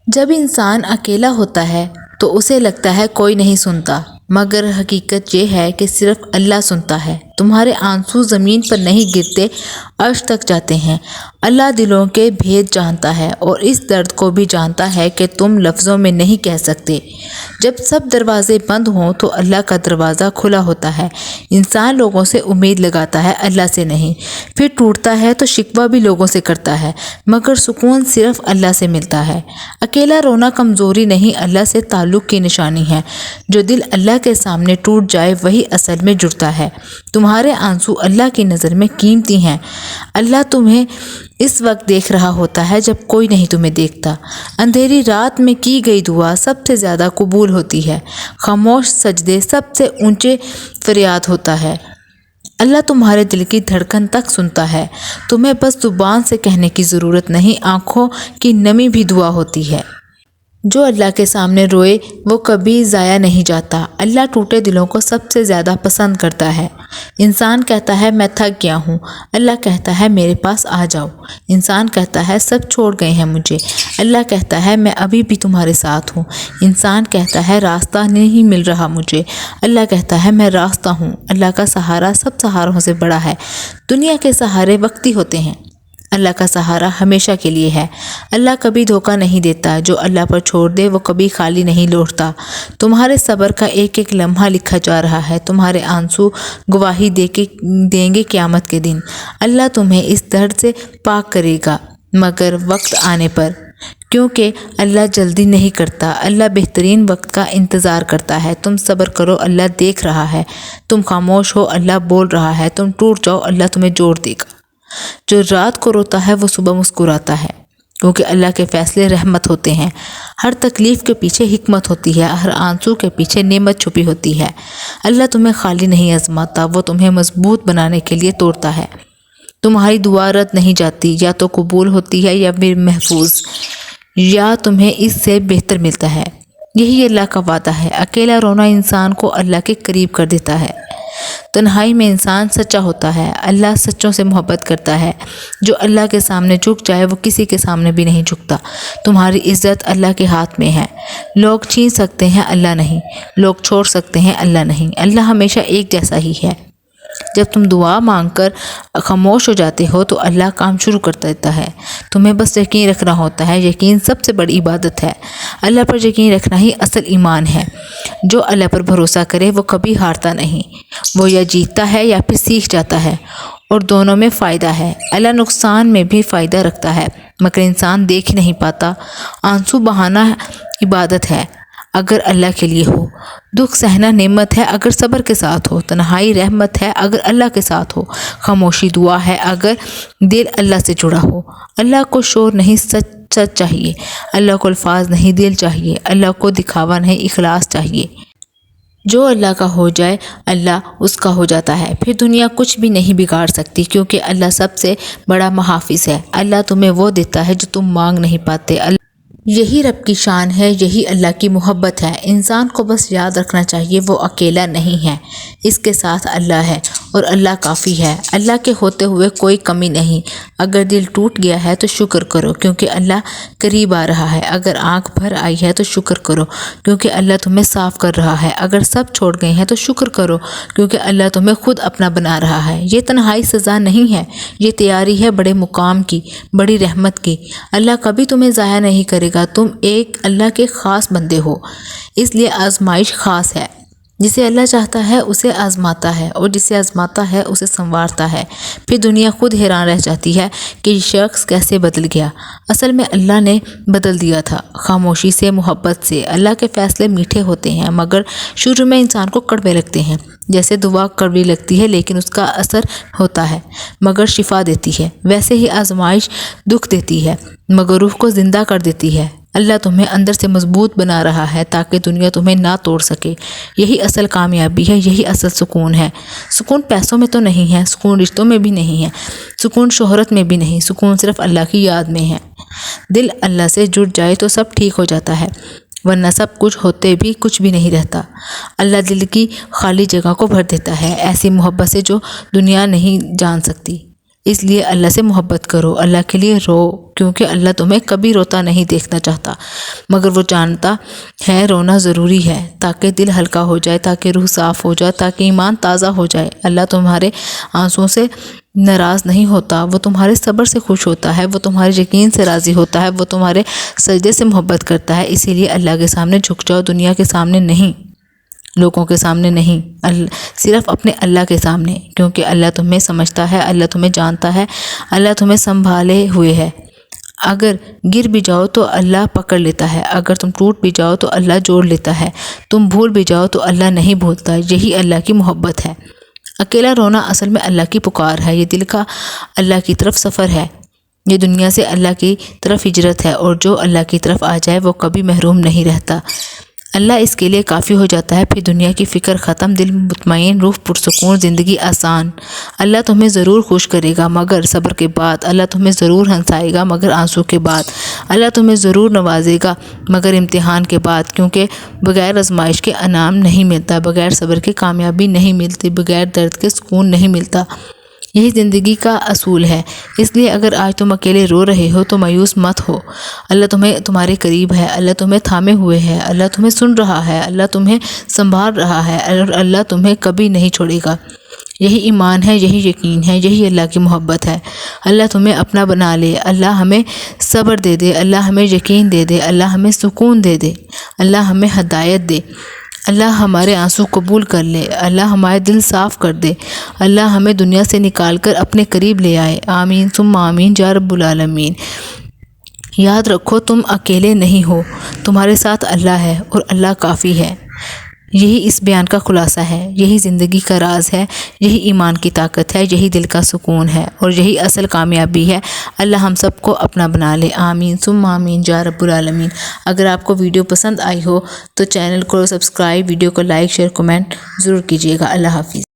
جب انسان اکیلا ہوتا ہے تو اسے لگتا ہے کوئی نہیں سنتا، مگر حقیقت یہ ہے کہ صرف اللہ سنتا ہے۔ تمہارے آنسو زمین پر نہیں گرتے، عرش تک جاتے ہیں۔ اللہ دلوں کے بھید جانتا ہے اور اس درد کو بھی جانتا ہے کہ تم لفظوں میں نہیں کہہ سکتے۔ جب سب دروازے بند ہوں تو اللہ کا دروازہ کھلا ہوتا ہے۔ انسان لوگوں سے امید لگاتا ہے، اللہ سے نہیں۔ پھر ٹوٹتا ہے تو شکوہ بھی لوگوں سے کرتا ہے، مگر سکون صرف اللہ سے ملتا ہے۔ اکیلا رونا کمزوری نہیں، اللہ سے تعلق کی نشانی ہے۔ جو دل اللہ کے سامنے ٹوٹ جائے وہی اصل میں جڑتا ہے۔ تمہارے آنسو اللہ کی نظر میں قیمتی ہیں۔ اللہ تمہیں اس وقت دیکھ رہا ہوتا ہے جب کوئی نہیں تمہیں دیکھتا۔ اندھیری رات میں کی گئی دعا سب سے زیادہ قبول ہوتی ہے۔ خاموش سجدے سب سے اونچے فریاد ہوتا ہے۔ اللہ تمہارے دل کی دھڑکن تک سنتا ہے۔ تمہیں بس زبان سے کہنے کی ضرورت نہیں، آنکھوں کی نمی بھی دعا ہوتی ہے۔ جو اللہ کے سامنے روئے وہ کبھی ضائع نہیں جاتا۔ اللہ ٹوٹے دلوں کو سب سے زیادہ پسند کرتا ہے۔ انسان کہتا ہے میں تھک گیا ہوں، اللہ کہتا ہے میرے پاس آ جاؤ۔ انسان کہتا ہے سب چھوڑ گئے ہیں مجھے، اللہ کہتا ہے میں ابھی بھی تمہارے ساتھ ہوں۔ انسان کہتا ہے راستہ نہیں مل رہا مجھے، اللہ کہتا ہے میں راستہ ہوں۔ اللہ کا سہارا سب سہاروں سے بڑا ہے۔ دنیا کے سہارے وقتی ہوتے ہیں، اللہ کا سہارا ہمیشہ کے لیے ہے۔ اللہ کبھی دھوکہ نہیں دیتا، جو اللہ پر چھوڑ دے وہ کبھی خالی نہیں لوٹتا۔ تمہارے صبر کا ایک ایک لمحہ لکھا جا رہا ہے، تمہارے آنسو گواہی دیں گے قیامت کے دن۔ اللہ تمہیں اس درد سے پاک کرے گا، مگر وقت آنے پر، کیونکہ اللہ جلدی نہیں کرتا۔ اللہ بہترین وقت کا انتظار کرتا ہے۔ تم صبر کرو، اللہ دیکھ رہا ہے۔ تم خاموش ہو، اللہ بول رہا ہے۔ تم ٹوٹ جاؤ، اللہ تمہیں جوڑ دے گا۔ جو رات کو روتا ہے وہ صبح مسکراتا ہے، کیونکہ اللہ کے فیصلے رحمت ہوتے ہیں۔ ہر تکلیف کے پیچھے حکمت ہوتی ہے، ہر آنسو کے پیچھے نعمت چھپی ہوتی ہے۔ اللہ تمہیں خالی نہیں آزماتا، وہ تمہیں مضبوط بنانے کے لیے توڑتا ہے۔ تمہاری دعا رد نہیں جاتی، یا تو قبول ہوتی ہے یا پھر محفوظ، یا تمہیں اس سے بہتر ملتا ہے۔ یہی اللہ کا وعدہ ہے۔ اکیلا رونا انسان کو اللہ کے قریب کر دیتا ہے۔ تنہائی میں انسان سچا ہوتا ہے۔ اللہ سچوں سے محبت کرتا ہے۔ جو اللہ کے سامنے جھک جائے وہ کسی کے سامنے بھی نہیں جھکتا۔ تمہاری عزت اللہ کے ہاتھ میں ہے۔ لوگ چھین سکتے ہیں، اللہ نہیں۔ لوگ چھوڑ سکتے ہیں، اللہ نہیں۔ اللہ ہمیشہ ایک جیسا ہی ہے۔ جب تم دعا مانگ کر خاموش ہو جاتے ہو تو اللہ کام شروع کر دیتا ہے۔ تمہیں بس یقین رکھنا ہوتا ہے۔ یقین سب سے بڑی عبادت ہے۔ اللہ پر یقین رکھنا ہی اصل ایمان ہے۔ جو اللہ پر بھروسہ کرے وہ کبھی ہارتا نہیں۔ وہ یا جیتتا ہے یا پھر سیکھ جاتا ہے، اور دونوں میں فائدہ ہے۔ اللہ نقصان میں بھی فائدہ رکھتا ہے، مگر انسان دیکھ نہیں پاتا۔ آنسو بہانا عبادت ہے اگر اللہ کے لیے ہو، دکھ سہنا نعمت ہے اگر صبر کے ساتھ ہو، تنہائی رحمت ہے اگر اللہ کے ساتھ ہو، خاموشی دعا ہے اگر دل اللہ سے جڑا ہو۔ اللہ کو شور نہیں، سچ چاہیے۔ اللہ کو الفاظ نہیں، دل چاہیے۔ اللہ کو دکھاوا نہیں، اخلاص چاہیے۔ جو اللہ کا ہو جائے اللہ اس کا ہو جاتا ہے، پھر دنیا کچھ بھی نہیں بگاڑ سکتی، کیونکہ اللہ سب سے بڑا محافظ ہے۔ اللہ تمہیں وہ دیتا ہے جو تم مانگ نہیں پاتے۔ یہی رب کی شان ہے، یہی اللہ کی محبت ہے۔ انسان کو بس یاد رکھنا چاہیے وہ اکیلا نہیں ہے، اس کے ساتھ اللہ ہے، اور اللہ کافی ہے۔ اللہ کے ہوتے ہوئے کوئی کمی نہیں۔ اگر دل ٹوٹ گیا ہے تو شکر کرو، کیونکہ اللہ قریب آ رہا ہے۔ اگر آنکھ بھر آئی ہے تو شکر کرو، کیونکہ اللہ تمہیں صاف کر رہا ہے۔ اگر سب چھوڑ گئے ہیں تو شکر کرو، کیونکہ اللہ تمہیں خود اپنا بنا رہا ہے۔ یہ تنہائی سزا نہیں ہے، یہ تیاری ہے بڑے مقام کی، بڑی رحمت کی۔ اللہ کبھی تمہیں ضائع نہیں کرے گا۔ تم ایک اللہ کے خاص بندے ہو، اس لیے آزمائش خاص ہے۔ جسے اللہ چاہتا ہے اسے آزماتا ہے، اور جسے آزماتا ہے اسے سنوارتا ہے۔ پھر دنیا خود حیران رہ جاتی ہے کہ یہ شخص کیسے بدل گیا۔ اصل میں اللہ نے بدل دیا تھا، خاموشی سے، محبت سے۔ اللہ کے فیصلے میٹھے ہوتے ہیں، مگر شروع میں انسان کو کڑوے لگتے ہیں۔ جیسے دعا کڑوی لگتی ہے لیکن اس کا اثر ہوتا ہے، مگر شفا دیتی ہے، ویسے ہی آزمائش دکھ دیتی ہے مگر روح کو زندہ کر دیتی ہے۔ اللہ تمہیں اندر سے مضبوط بنا رہا ہے تاکہ دنیا تمہیں نہ توڑ سکے۔ یہی اصل کامیابی ہے، یہی اصل سکون ہے۔ سکون پیسوں میں تو نہیں ہے، سکون رشتوں میں بھی نہیں ہے، سکون شہرت میں بھی نہیں، سکون صرف اللہ کی یاد میں ہے۔ دل اللہ سے جڑ جائے تو سب ٹھیک ہو جاتا ہے، ورنہ سب کچھ ہوتے بھی کچھ بھی نہیں رہتا۔ اللہ دل کی خالی جگہ کو بھر دیتا ہے، ایسی محبت سے جو دنیا نہیں جان سکتی۔ اس لیے اللہ سے محبت کرو، اللہ کے لیے رو، کیونکہ اللہ تمہیں کبھی روتا نہیں دیکھنا چاہتا، مگر وہ جانتا ہے رونا ضروری ہے تاکہ دل ہلکا ہو جائے، تاکہ روح صاف ہو جائے، تاکہ ایمان تازہ ہو جائے۔ اللہ تمہارے آنسوؤں سے ناراض نہیں ہوتا، وہ تمہارے صبر سے خوش ہوتا ہے، وہ تمہارے یقین سے راضی ہوتا ہے، وہ تمہارے سجدے سے محبت کرتا ہے۔ اسی لیے اللہ کے سامنے جھک جاؤ، دنیا کے سامنے نہیں، لوگوں کے سامنے نہیں، صرف اپنے اللہ کے سامنے، کیونکہ اللہ تمہیں سمجھتا ہے، اللہ تمہیں جانتا ہے، اللہ تمہیں سنبھالے ہوئے ہے۔ اگر گر بھی جاؤ تو اللہ پکڑ لیتا ہے، اگر تم ٹوٹ بھی جاؤ تو اللہ جوڑ لیتا ہے، تم بھول بھی جاؤ تو اللہ نہیں بھولتا۔ یہی اللہ کی محبت ہے۔ اکیلا رونا اصل میں اللہ کی پکار ہے، یہ دل کا اللہ کی طرف سفر ہے، یہ دنیا سے اللہ کی طرف ہجرت ہے، اور جو اللہ کی طرف آ جائے وہ کبھی محروم نہیں رہتا۔ اللہ اس کے لیے کافی ہو جاتا ہے، پھر دنیا کی فکر ختم، دل مطمئن، روح پرسکون، زندگی آسان۔ اللہ تمہیں ضرور خوش کرے گا مگر صبر کے بعد، اللہ تمہیں ضرور ہنسائے گا مگر آنسو کے بعد، اللہ تمہیں ضرور نوازے گا مگر امتحان کے بعد، کیونکہ بغیر آزمائش کے انعام نہیں ملتا، بغیر صبر کے کامیابی نہیں ملتی، بغیر درد کے سکون نہیں ملتا۔ یہی زندگی کا اصول ہے۔ اس لیے اگر آج تم اکیلے رو رہے ہو تو مایوس مت ہو، اللہ تمہارے قریب ہے، اللہ تمہیں تھامے ہوئے ہے، اللہ تمہیں سن رہا ہے، اللہ تمہیں سنبھال رہا ہے، اور اللہ تمہیں کبھی نہیں چھوڑے گا۔ یہی ایمان ہے، یہی یقین ہے، یہی اللہ کی محبت ہے۔ اللہ تمہیں اپنا بنا لے، اللہ ہمیں صبر دے دے، اللہ ہمیں یقین دے دے، اللہ ہمیں سکون دے دے، اللہ ہمیں ہدایت دے، اللہ ہمارے آنسو قبول کر لے، اللہ ہمارے دل صاف کر دے، اللہ ہمیں دنیا سے نکال کر اپنے قریب لے آئے۔ آمین ثم آمین یا رب العالمین۔ یاد رکھو تم اکیلے نہیں ہو، تمہارے ساتھ اللہ ہے، اور اللہ کافی ہے۔ یہی اس بیان کا خلاصہ ہے، یہی زندگی کا راز ہے، یہی ایمان کی طاقت ہے، یہی دل کا سکون ہے، اور یہی اصل کامیابی ہے۔ اللہ ہم سب کو اپنا بنا لے۔ آمین ثم آمین یا رب العالمین۔ اگر آپ کو ویڈیو پسند آئی ہو تو چینل کو سبسکرائب، ویڈیو کو لائک، شیئر، کمنٹ ضرور کیجیے گا۔ اللہ حافظ۔